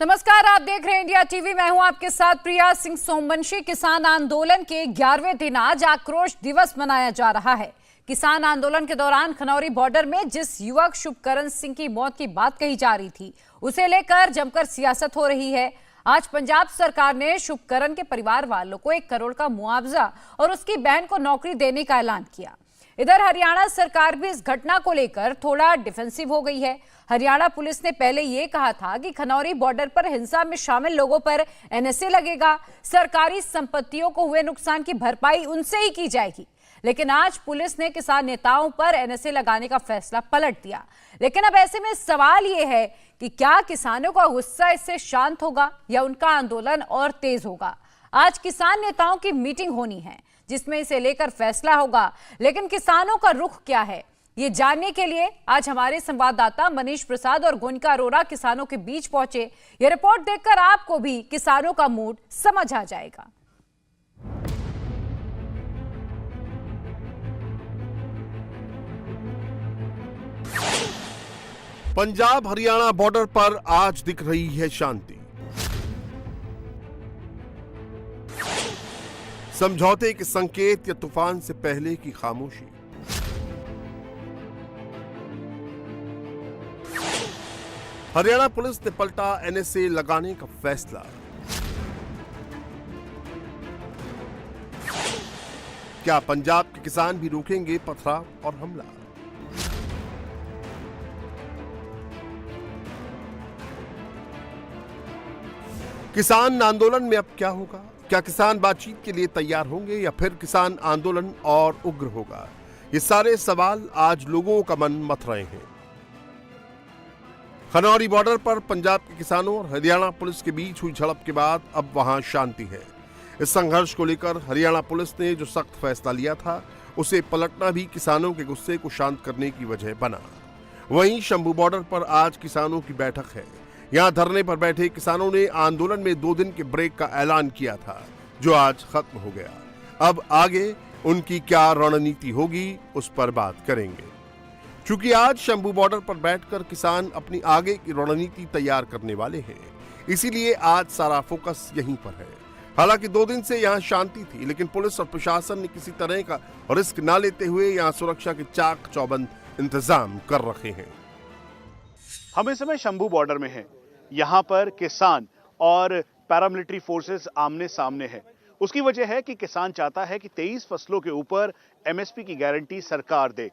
नमस्कार, आप देख रहे हैं इंडिया टीवी। मैं हूं आपके साथ प्रिया सिंह सोमवंशी। किसान आंदोलन के 11वें दिन आज आक्रोश दिवस मनाया जा रहा है। किसान आंदोलन के दौरान खनौरी बॉर्डर में जिस युवक शुभकरण सिंह की मौत की बात कही जा रही थी, उसे लेकर जमकर सियासत हो रही है। आज पंजाब सरकार ने शुभकरण के परिवार वालों को 1 करोड़ का मुआवजा और उसकी बहन को नौकरी देने का ऐलान किया। इधर हरियाणा सरकार भी इस घटना को लेकर थोड़ा डिफेंसिव हो गई है। हरियाणा पुलिस ने पहले यह कहा था कि खनौरी बॉर्डर पर हिंसा में शामिल लोगों पर एनएसए लगेगा, सरकारी संपत्तियों को हुए नुकसान की भरपाई उनसे ही की जाएगी। लेकिन आज पुलिस ने किसान नेताओं पर एनएसए लगाने का फैसला पलट दिया। लेकिन अब ऐसे में सवाल यह है कि क्या किसानों का गुस्सा इससे शांत होगा या उनका आंदोलन और तेज होगा। आज किसान नेताओं की मीटिंग होनी है जिसमें इसे लेकर फैसला होगा, लेकिन किसानों का रुख क्या है, ये जानने के लिए आज हमारे संवाददाता मनीष प्रसाद और गोनिका अरोरा किसानों के बीच पहुंचे। ये रिपोर्ट देखकर आपको भी किसानों का मूड समझ आ जाएगा। पंजाब हरियाणा बॉर्डर पर आज दिख रही है शांति। समझौते के संकेत या तूफान से पहले की खामोशी। हरियाणा पुलिस ने पलटा एनएसए लगाने का फैसला। क्या पंजाब के किसान भी रोकेंगे पथराव और हमला? किसान आंदोलन में अब क्या होगा? क्या किसान बातचीत के लिए तैयार होंगे या फिर किसान आंदोलन और उग्र होगा? ये सारे सवाल आज लोगों का मन मथ रहे हैं। खनौरी बॉर्डर पर पंजाब के किसानों और हरियाणा पुलिस के बीच हुई झड़प के बाद अब वहां शांति है। इस संघर्ष को लेकर हरियाणा पुलिस ने जो सख्त फैसला लिया था, उसे पलटना भी किसानों के गुस्से को शांत करने की वजह बना। वहीं शंभू बॉर्डर पर आज किसानों की बैठक है। यहां धरने पर बैठे किसानों ने आंदोलन में 2 दिन के ब्रेक का ऐलान किया था, जो आज खत्म हो गया। अब आगे उनकी क्या रणनीति होगी, उस पर बात करेंगे। चूंकि आज शंभू बॉर्डर पर बैठकर किसान अपनी आगे की रणनीति तैयार करने वाले हैं, इसीलिए आज सारा फोकस यहीं पर है। हालांकि 2 दिन से यहां शांति थी, लेकिन पुलिस और प्रशासन ने किसी तरह का रिस्क न लेते हुए यहां सुरक्षा के चाक चौबंद इंतजाम कर रखे हैं। हम इस समय शंभू बॉर्डर में हैं। यहाँ पर किसान और पैरामिलिट्री फोर्सेस आमने सामने है। उसकी वजह है कि किसान चाहता है कि 23 फसलों के ऊपर एमएसपी की गारंटी सरकार दे,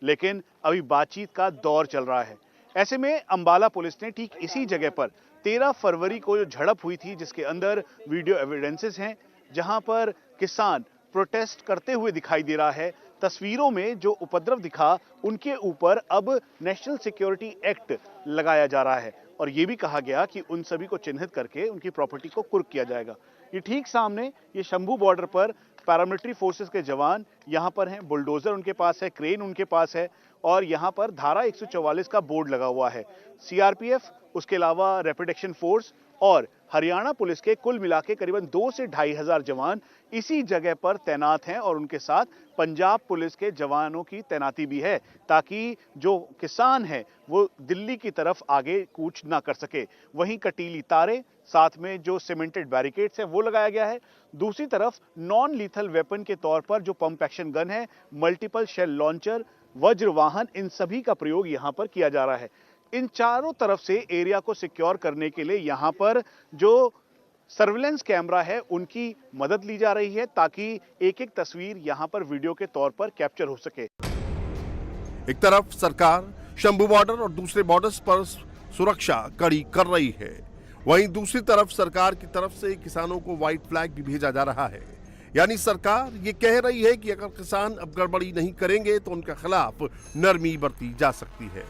लेकिन अभी बातचीत का दौर चल रहा है। ऐसे में अंबाला पुलिस ने ठीक इसी जगह पर 13 फरवरी को जो झड़प हुई थी, जिसके अंदर वीडियो एविडेंसेस हैं, जहां पर किसान प्रोटेस्ट करते हुए दिखाई दे रहा है। तस्वीरों में जो उपद्रव दिखा, उनके ऊपर अब नेशनल सिक्योरिटी एक्ट लगाया जा रहा है और ये भी कहा गया कि उन सभी को चिन्हित करके उनकी प्रॉपर्टी को कुर्क किया जाएगा। ये ठीक सामने ये शंभू बॉर्डर पर पैरामिलिट्री फोर्सेस के जवान यहाँ पर हैं, बुलडोजर उनके पास है, क्रेन उनके पास है और यहाँ पर धारा 144 का बोर्ड लगा हुआ है। सीआरपीएफ, उसके अलावा रैपिड एक्शन फोर्स और हरियाणा पुलिस के कुल मिलाके करीबन 2 से 2,500 जवान इसी जगह पर तैनात हैं और उनके साथ पंजाब पुलिस के जवानों की तैनाती भी है, ताकि जो किसान हैं वो दिल्ली की तरफ आगे कूच ना कर सके। वहीं कटीली तारे, साथ में जो सीमेंटेड बैरिकेड्स हैं वो लगाया गया है। दूसरी तरफ नॉन लीथल वेपन के तौर पर जो पंप एक्शन गन है, मल्टीपल शेल लॉन्चर, वज्र वाहन, इन सभी का प्रयोग यहाँ पर किया जा रहा है। इन चारों तरफ से एरिया को सिक्योर करने के लिए यहाँ पर जो सर्विलेंस कैमरा है उनकी मदद ली जा रही है, ताकि एक-एक तस्वीर यहाँ पर वीडियो के तौर पर कैप्चर हो सके। एक तरफ सरकार शंभू बॉर्डर और दूसरे बॉर्डर्स पर सुरक्षा कड़ी कर रही है, वहीं दूसरी तरफ सरकार की तरफ से किसानों को व्हाइट फ्लैग भी भेजा जा रहा है। यानी सरकार ये कह रही है कि अगर किसान अब गड़बड़ी नहीं करेंगे तो उनके खिलाफ नरमी बरती जा सकती है।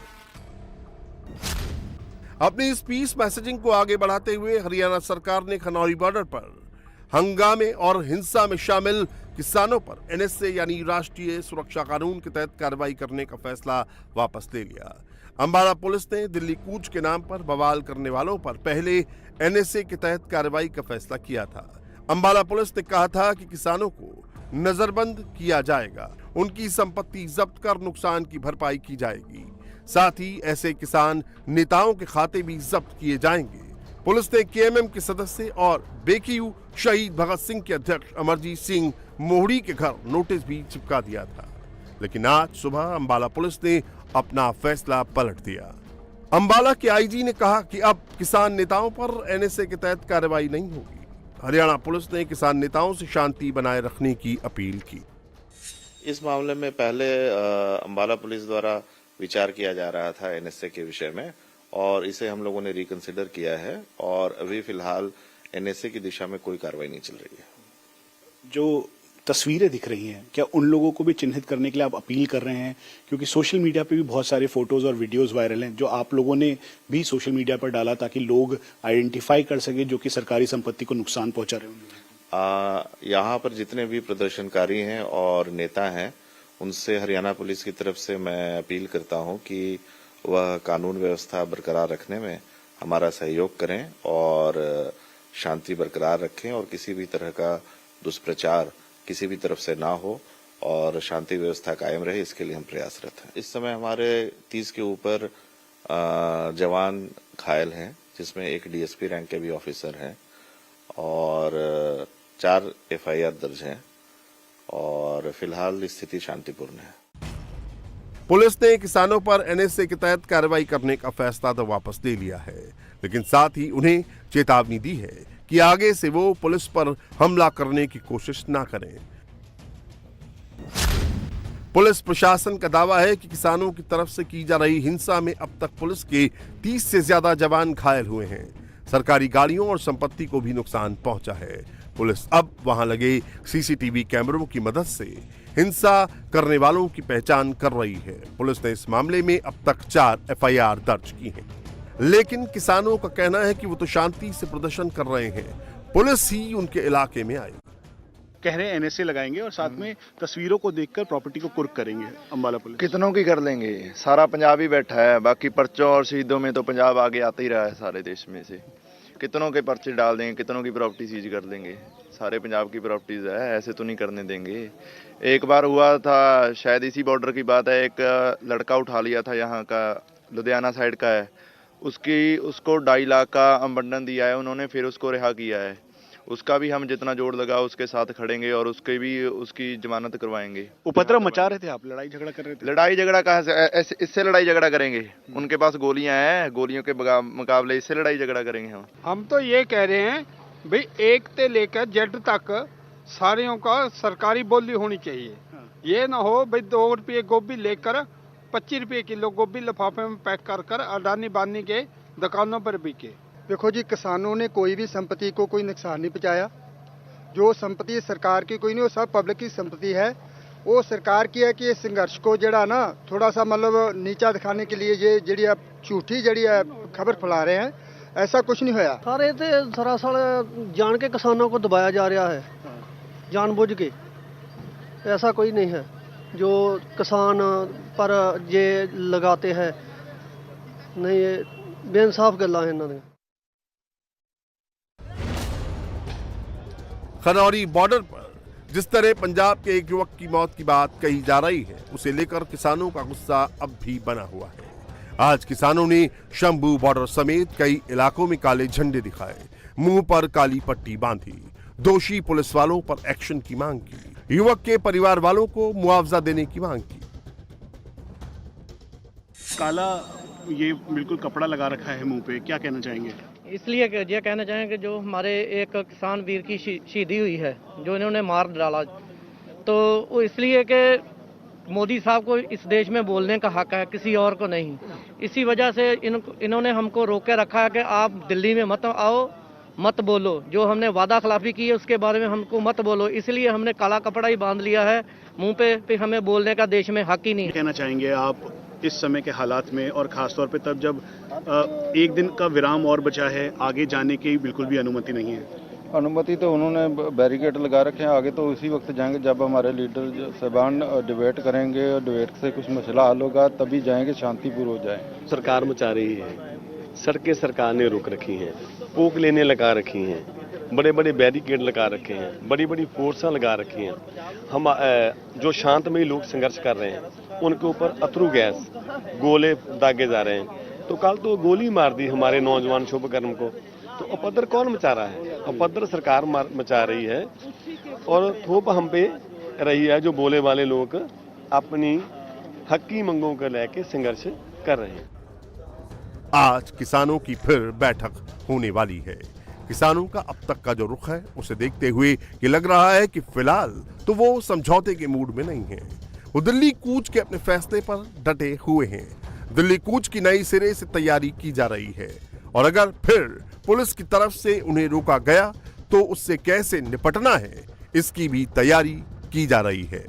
अपनी इस पीस मैसेजिंग को आगे बढ़ाते हुए हरियाणा सरकार ने खनौरी बॉर्डर पर हंगामे और हिंसा में शामिल किसानों पर एनएसए यानी राष्ट्रीय सुरक्षा कानून के तहत कार्रवाई करने का फैसला वापस ले लिया। अंबाला पुलिस ने दिल्ली कूच के नाम पर बवाल करने वालों पर पहले एनएसए के तहत कार्रवाई का फैसला किया था। अंबाला पुलिस ने कहा था कि किसानों को नजरबंद किया जाएगा, उनकी संपत्ति जब्त कर नुकसान की भरपाई की जाएगी। साथ ही ऐसे किसान नेताओं के खाते भी जब्त किए जाएंगे। पुलिस ने केएमएम के सदस्य और बेक्यू शहीद भगत सिंह के अध्यक्ष अमरजीत सिंह मोहड़ी के घर नोटिस भी चिपका दिया था। लेकिन आज सुबह अंबाला पुलिस ने अपना फैसला पलट दिया। अंबाला के आईजी ने कहा कि अब किसान नेताओं पर एनएसए के तहत कार्रवाई नहीं होगी। हरियाणा पुलिस ने किसान नेताओं से शांति बनाए रखने की अपील की। इस मामले में पहले अंबाला पुलिस द्वारा विचार किया जा रहा था एनएसए के विषय में, और इसे हम लोगों ने रिकंसिडर किया है और अभी फिलहाल एनएसए की दिशा में कोई कार्रवाई नहीं चल रही है। जो तस्वीरें दिख रही हैं, क्या उन लोगों को भी चिन्हित करने के लिए आप अपील कर रहे हैं? क्योंकि सोशल मीडिया पे भी बहुत सारे फोटोज और वीडियोस वायरल हैं जो आप लोगों ने भी सोशल मीडिया पर डाला ताकि लोग आइडेंटिफाई कर सके जो कि सरकारी संपत्ति को नुकसान पहुंचा रहे होंगे। यहाँ पर जितने भी प्रदर्शनकारी हैं और नेता हैं, उनसे हरियाणा पुलिस की तरफ से मैं अपील करता हूँ कि वह कानून व्यवस्था बरकरार रखने में हमारा सहयोग करें और शांति बरकरार रखें और किसी भी तरह का दुष्प्रचार किसी भी तरफ से ना हो और शांति व्यवस्था कायम रहे, इसके लिए हम प्रयासरत हैं। इस समय हमारे 30 के ऊपर जवान घायल हैं, जिसमें एक डीएसपी रैंक के भी ऑफिसर हैं और 4 एफआईआर दर्ज हैं और फिलहाल स्थिति शांतिपूर्ण है। पुलिस ने किसानों पर एनएसए के तहत कार्रवाई करने का फैसला तो वापस ले लिया है, लेकिन साथ ही उन्हें चेतावनी दी है कि आगे से वो पुलिस पर हमला करने की कोशिश ना करें। पुलिस प्रशासन का दावा है कि किसानों की तरफ से की जा रही हिंसा में अब तक पुलिस के 30 से ज्यादा जवान घायल हुए हैं। सरकारी गाड़ियों और संपत्ति को भी नुकसान पहुंचा है। पुलिस अब वहां लगे सीसीटीवी कैमरों की मदद से हिंसा करने वालों की पहचान कर रही है। पुलिस ने इस मामले में अब तक 4 एफआईआर दर्ज की हैं। लेकिन किसानों का कहना है कि वो तो शांति से प्रदर्शन कर रहे हैं, पुलिस ही उनके इलाके में आई। कह रहे हैं एनएसए लगाएंगे और साथ में तस्वीरों को देखकर प्रॉपर्टी को कुर्क करेंगे अंबाला पुलिस। कितनों की कर लेंगे, सारा पंजाब ही बैठा है। बाकी पर्चों और शहीदों में तो पंजाब आगे आता ही रहा है सारे देश में से। कितनों के पर्चे डाल देंगे, कितनों की प्रॉपर्टी सीज कर देंगे। सारे पंजाब की प्रॉपर्टीज है, ऐसे तो नहीं करने देंगे। एक बार हुआ था, शायद इसी बॉर्डर की बात है, एक लड़का उठा लिया था, यहाँ का लुधियाना साइड का है, उसको 2.5 लाख का अबंडन दिया है उन्होंने, फिर उसको रिहा किया है। उसका भी हम जितना जोड़ लगा उसके साथ खड़ेंगे और उसकी जमानत करवाएंगे। उपद्रव मचा रहे थे आप, लड़ाई झगड़ा कर रहे थे? लड़ाई झगड़ा कहाँ से, इससे लड़ाई झगड़ा करेंगे? उनके पास गोलियां हैं, गोलियों के मुकाबले इससे लड़ाई झगड़ा करेंगे हम तो ये कह रहे हैं भाई एक से लेकर जेड तक सारियों का सरकारी बोली होनी चाहिए। ये ना हो भाई 2 रुपये गोभी लेकर 25 रुपये किलो गोभी लिफाफे में पैक कर अडानी बानी के दुकानों पर बिके। देखो जी, किसानों ने कोई भी संपत्ति को कोई नुकसान नहीं पहुंचाया। जो संपत्ति सरकार की कोई नहीं, वो सब पब्लिक की संपत्ति है। वो सरकार की है कि इस संघर्ष को जड़ा ना थोड़ा सा मतलब नीचा दिखाने के लिए ये जड़ी आप झूठी जड़ी खबर फैला रहे हैं, ऐसा कुछ नहीं होया। सारे ते सरासर जान के किसानों को दबाया जा रहा है, जानबूझ के। ऐसा कोई नहीं है जो किसान पर ये लगाते हैं, नहीं, ये बेइंसाफ गल्लां हैं इन्होंने। खनौरी बॉर्डर पर जिस तरह पंजाब के एक युवक की मौत की बात कही जा रही है, उसे लेकर किसानों का गुस्सा अब भी बना हुआ है। आज किसानों ने शंभू बॉर्डर समेत कई इलाकों में काले झंडे दिखाए, मुंह पर काली पट्टी बांधी, दोषी पुलिस वालों पर एक्शन की मांग की, युवक के परिवार वालों को मुआवजा देने की मांग की। काला ये बिल्कुल कपड़ा लगा रखा है मुंह पे, क्या कहना चाहेंगे? इसलिए ये कहना चाहेंगे जो हमारे एक किसान वीर की शहीदी हुई है, जो इन्होंने मार डाला, तो वो इसलिए कि मोदी साहब को इस देश में बोलने का हक है, किसी और को नहीं। इसी वजह से इन्होंने हमको रोक के रखा है कि आप दिल्ली में मत आओ, मत बोलो, जो हमने वादा खिलाफी की है उसके बारे में हमको मत बोलो। इसलिए हमने काला कपड़ा ही बांध लिया है मुंह पे, फिर हमें बोलने का देश में हक ही नहीं। कहना चाहेंगे आप इस समय के हालात में, और खासतौर पे तब जब एक दिन का विराम और बचा है, आगे जाने की बिल्कुल भी अनुमति नहीं है? अनुमति तो उन्होंने बैरिकेड लगा रखे हैं, आगे तो उसी वक्त जाएंगे जब हमारे लीडर साहबान डिबेट करेंगे और डिबेट से कुछ मसला हल होगा, तभी जाएंगे, शांतिपूर्ण हो जाए। सरकार मचा रही है, सड़कें सरकार ने रोक रखी हैं, पोक लेने लगा रखी हैं, बड़े बड़े बैरिकेड लगा रखे हैं, बड़ी बड़ी फोर्सें लगा रखी हैं। हम जो शांतमयी लोग संघर्ष कर रहे हैं उनके ऊपर अथरू गैस, गोले दागे जा रहे हैं। तो कल तो गोली मार दी हमारे नौजवान शुभकर्म को, तो उपद्रव कौन मचा रहा है? उपद्रव सरकार मचा रही है और थोप हम पे रही है। जो बोले वाले लोग अपनी हक की मांगों को लेके संघर्ष कर रहे हैं। आज किसानों की फिर बैठक होने वाली है। किसानों का अब तक का जो रुख है उसे देखते हुए ये लग रहा है कि फिलहाल तो वो समझौते के मूड में नहीं है। वो दिल्ली कूच के अपने फैसले पर डटे हुए हैं। दिल्ली कूच की नई सिरे से तैयारी की जा रही है और अगर फिर पुलिस की तरफ से उन्हें रोका गया तो उससे कैसे निपटना है इसकी भी तैयारी की जा रही है।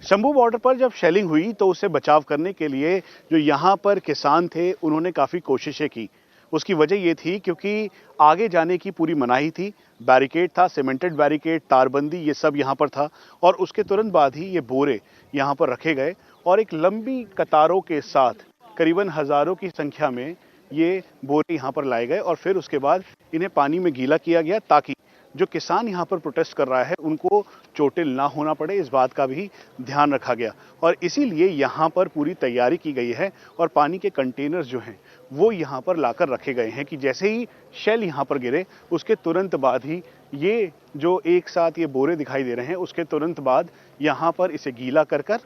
शंभू बॉर्डर पर जब शेलिंग हुई तो उससे बचाव करने के लिए जो यहाँ पर किसान थे उन्होंने काफ़ी कोशिशें की। उसकी वजह ये थी क्योंकि आगे जाने की पूरी मनाही थी। बैरिकेड था, सीमेंटेड बैरिकेड, तारबंदी, ये सब यहाँ पर था और उसके तुरंत बाद ही ये बोरे यहाँ पर रखे गए और एक लंबी कतारों के साथ करीबन हज़ारों की संख्या में ये बोरे यहाँ पर लाए गए और फिर उसके बाद इन्हें पानी में गीला किया गया ताकि जो किसान यहाँ पर प्रोटेस्ट कर रहा है उनको चोटिल ना होना पड़े, इस बात का भी ध्यान रखा गया। और इसीलिए यहाँ पर पूरी तैयारी की गई है और पानी के कंटेनर्स जो हैं वो यहाँ पर लाकर रखे गए हैं कि जैसे ही शेल यहाँ पर गिरे उसके तुरंत बाद ही ये जो एक साथ ये बोरे दिखाई दे रहे हैं उसके तुरंत बाद यहाँ पर इसे गीला कर कर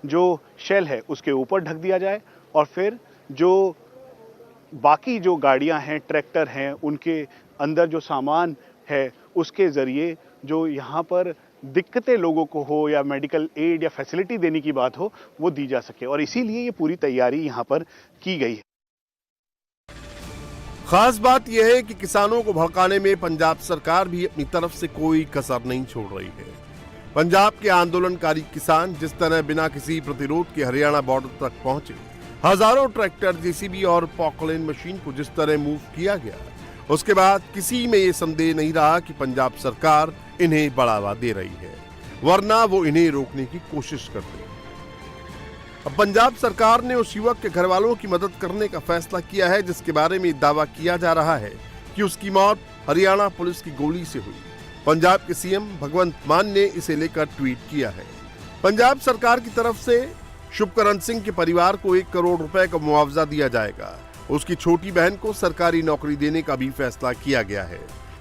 जो शेल है उसके ऊपर ढक दिया जाए और फिर जो बाकी जो गाड़ियाँ हैं, ट्रैक्टर हैं, उनके अंदर जो सामान है उसके ज़रिए जो यहाँ पर दिक्कतें लोगों को हो या मेडिकल एड या फैसिलिटी देने की बात हो वो दी जा सके और इसीलिए ये पूरी तैयारी यहाँ पर की गई है। खास बात यह है कि किसानों को भड़काने में पंजाब सरकार भी अपनी तरफ से कोई कसर नहीं छोड़ रही है। पंजाब के आंदोलनकारी किसान जिस तरह बिना किसी प्रतिरोध के हरियाणा बॉर्डर तक पहुंचे, हजारों ट्रैक्टर, जेसीबी और पॉकलेन मशीन को जिस तरह मूव किया गया, उसके बाद किसी में ये संदेह नहीं रहा कि पंजाब सरकार इन्हें बढ़ावा दे रही है, वरना वो इन्हें रोकने की कोशिश करते। अब पंजाब सरकार ने उस युवक के घर वालों की मदद करने का फैसला किया है जिसके बारे में दावा किया जा रहा है कि उसकी मौत हरियाणा पुलिस की गोली से हुई। पंजाब के सीएम भगवंत मान ने इसे लेकर ट्वीट किया है। पंजाब सरकार की तरफ से शुभकरण सिंह के परिवार को 1 करोड़ रुपए का मुआवजा दिया जाएगा। उसकी छोटी बहन को सरकारी नौकरी देने का भी फैसला किया गया है।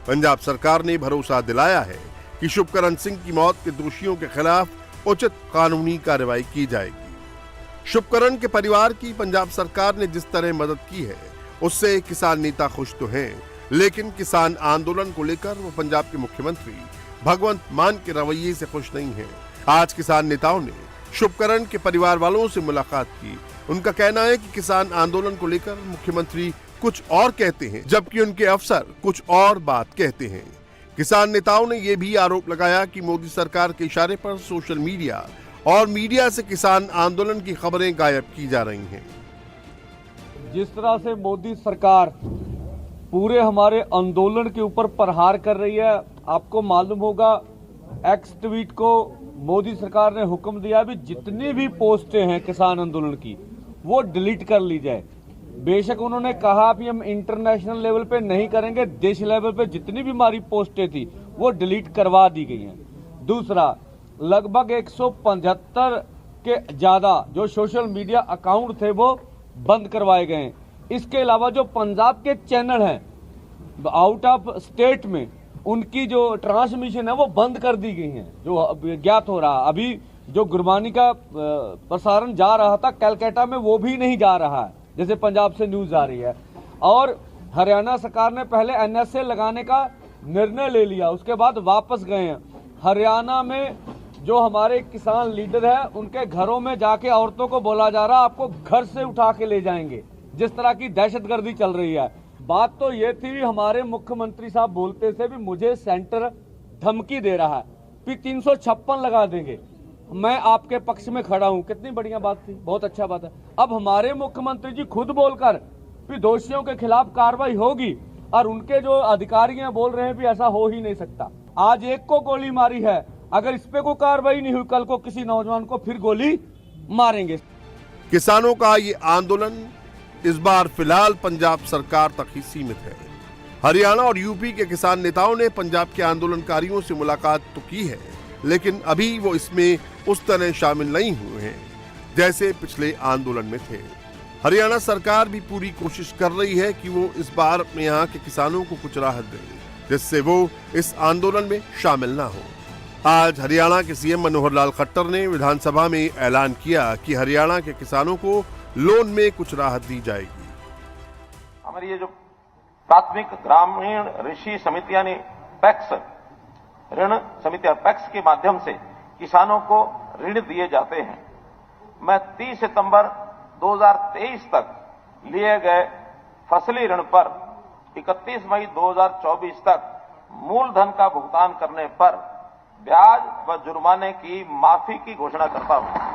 पंजाब सरकार ने भरोसा दिलाया है कि शुभकरण सिंह की मौत के दोषियों के खिलाफ उचित कानूनी कार्रवाई की जाएगी। शुभकरण के परिवार की पंजाब सरकार ने जिस तरह मदद की है उससे किसान नेता खुश तो हैं, लेकिन किसान आंदोलन को लेकर वो पंजाब के मुख्यमंत्री भगवंत मान के रवैये से खुश नहीं है। आज किसान नेताओं ने शुभकरण के परिवार वालों से मुलाकात की। उनका कहना है कि किसान आंदोलन को लेकर मुख्यमंत्री कुछ और कहते हैं जबकि उनके अफसर कुछ और बात कहते हैं। किसान नेताओं ने यह भी आरोप लगाया कि मोदी सरकार के इशारे पर सोशल मीडिया और मीडिया से किसान आंदोलन की खबरें गायब की जा रही हैं। जिस तरह से मोदी सरकार पूरे हमारे आंदोलन के ऊपर प्रहार कर रही है, आपको मालूम होगा एक्स ट्वीट को मोदी सरकार ने हुक्म दिया भी जितनी भी पोस्टें हैं किसान आंदोलन की वो डिलीट कर ली जाए। बेशक उन्होंने कहा भी हम इंटरनेशनल लेवल पे नहीं करेंगे, देश लेवल पे जितनी भी हमारी पोस्टें थी वो डिलीट करवा दी गई हैं। दूसरा, लगभग 175 के ज्यादा जो सोशल मीडिया अकाउंट थे वो बंद करवाए गए हैं। इसके अलावा जो पंजाब के चैनल हैं आउट ऑफ स्टेट में उनकी जो ट्रांसमिशन है वो बंद कर दी गई है। जो ज्ञात हो रहा, अभी जो गुरबानी का प्रसारण जा रहा था कलकत्ता में वो भी नहीं जा रहा है, जैसे पंजाब से न्यूज आ रही है। और हरियाणा सरकार ने पहले एनएसए लगाने का निर्णय ले लिया, उसके बाद वापस गए हैं। हरियाणा में जो हमारे किसान लीडर है उनके घरों में जाके औरतों को बोला जा रहा आपको घर से उठा के ले जाएंगे। जिस तरह की दहशतगर्दी चल रही है। बात तो ये थी, हमारे मुख्यमंत्री साहब बोलते थे भी मुझे सेंटर धमकी दे रहा है कि 356 लगा देंगे, मैं आपके पक्ष में खड़ा हूं। कितनी बढ़िया बात थी, बहुत अच्छा बात है। अब हमारे मुख्यमंत्री जी खुद बोलकर भी दोषियों के खिलाफ कार्रवाई होगी और उनके जो अधिकारी हैं बोल रहे हैं भी ऐसा हो ही नहीं सकता। आज एक को गोली मारी है, अगर इस पे कोई कार्रवाई नहीं हुई कल को किसी नौजवान को फिर गोली मारेंगे। किसानों का ये आंदोलन इस बार फिलहाल पंजाब सरकार तक ही सीमित है। हरियाणा और यूपी के किसान नेताओं ने पंजाब के आंदोलनकारियों से मुलाकात तो की है, लेकिन अभी वो इसमें उस तरह शामिल नहीं हुए हैं जैसे पिछले आंदोलन में थे। हरियाणा सरकार भी पूरी कोशिश कर रही है कि वो इस बार अपने यहाँ के किसानों को कुछ राहत दे, जिससे वो इस आंदोलन में शामिल ना हो। आज हरियाणा के सीएम मनोहर लाल खट्टर ने विधानसभा में ऐलान किया कि हरियाणा के किसानों को लोन में कुछ राहत दी जाएगी। हमारी ये जो प्राथमिक ग्रामीण ऋषि समितियां ने पैक्स ऋण समितियां पैक्स के माध्यम से किसानों को ऋण दिए जाते हैं। मैं 30 सितंबर 2023 तक लिए गए फसली ऋण पर 31 मई 2024 तक मूलधन का भुगतान करने पर ब्याज व जुर्माने की माफी की घोषणा करता हूं।